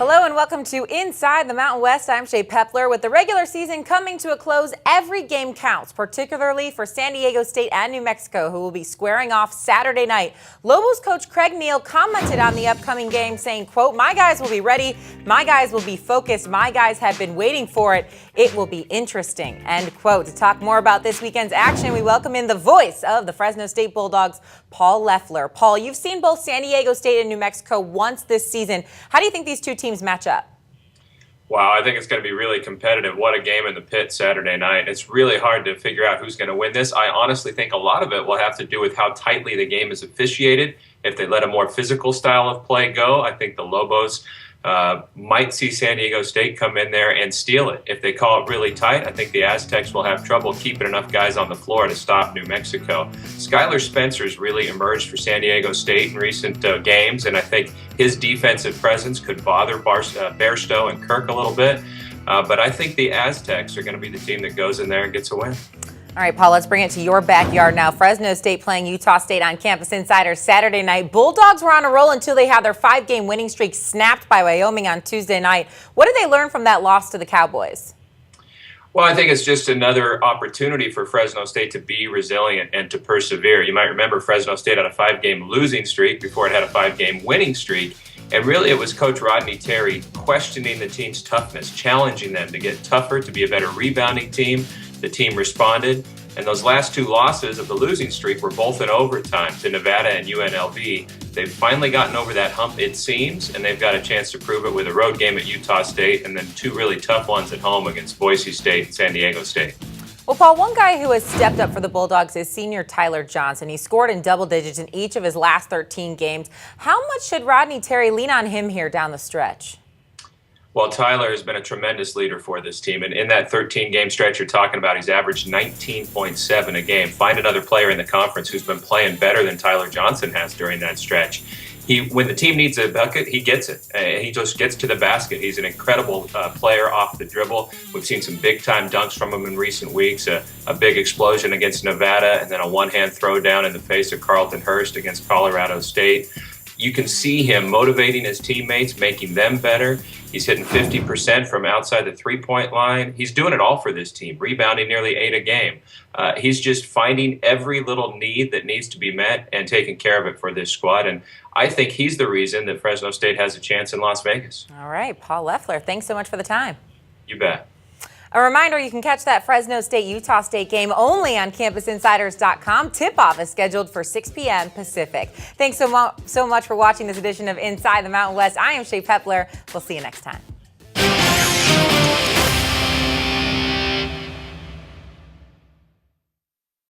Hello and welcome to Inside the Mountain West. I'm Shea Pepler. With the regular season coming to a close, every game counts, particularly for San Diego State and New Mexico, who will be squaring off Saturday night. Lobos coach Craig Neal commented on the upcoming game, saying, quote, "My guys will be ready. My guys will be focused. My guys have been waiting for it. It will be interesting," end quote. To talk more about this weekend's action, we welcome in the voice of the Fresno State Bulldogs, Paul Loeffler. Paul, you've seen both San Diego State and New Mexico once this season. How do you think these two teams match up? Wow, I think it's going to be really competitive. What a game in the pit Saturday night. It's really hard to figure out who's going to win this. I honestly think a lot of it will have to do with how tightly the game is officiated. If they let a more physical style of play go, I think the Lobos might see San Diego State come in there and steal it. If they call it really tight, I think the Aztecs will have trouble keeping enough guys on the floor to stop New Mexico. Skylar Spencer's really emerged for San Diego State in recent games, and I think his defensive presence could bother Bairstow and Kirk a little bit. But I think the Aztecs are going to be the team that goes in there and gets a win. All right, Paul, let's bring it to your backyard now. Fresno State playing Utah State on Campus Insider Saturday night. Bulldogs were on a roll until they had their 5-game winning streak snapped by Wyoming on Tuesday night. What did they learn from that loss to the Cowboys? Well, I think it's just another opportunity for Fresno State to be resilient and to persevere. You might remember Fresno State had a 5-game losing streak before it had a 5-game winning streak. And really, it was Coach Rodney Terry questioning the team's toughness, challenging them to get tougher, to be a better rebounding team. The team responded, and those last two losses of the losing streak were both in overtime to Nevada and UNLV. They've finally gotten over that hump, it seems, and they've got a chance to prove it with a road game at Utah State and then two really tough ones at home against Boise State and San Diego State. Well, Paul, one guy who has stepped up for the Bulldogs is senior Tyler Johnson. He scored in double digits in each of his last 13 games. How much should Rodney Terry lean on him here down the stretch? Well, Tyler has been a tremendous leader for this team. And in that 13-game stretch you're talking about, he's averaged 19.7 a game. Find another player in the conference who's been playing better than Tyler Johnson has during that stretch. When the team needs a bucket, he gets it. He just gets to the basket. He's an incredible player off the dribble. We've seen some big-time dunks from him in recent weeks, a big explosion against Nevada, and then a one-hand throw down in the face of Carlton Hurst against Colorado State. You can see him motivating his teammates, making them better. He's hitting 50% from outside the three-point line. He's doing it all for this team, rebounding nearly 8 a game. He's just finding every little need that needs to be met and taking care of it for this squad. And I think he's the reason that Fresno State has a chance in Las Vegas. All right, Paul Loeffler, thanks so much for the time. You bet. A reminder, you can catch that Fresno State-Utah State game only on CampusInsiders.com. Tip-off is scheduled for 6 p.m. Pacific. Thanks so much for watching this edition of Inside the Mountain West. I am Shea Pepler. We'll see you next time.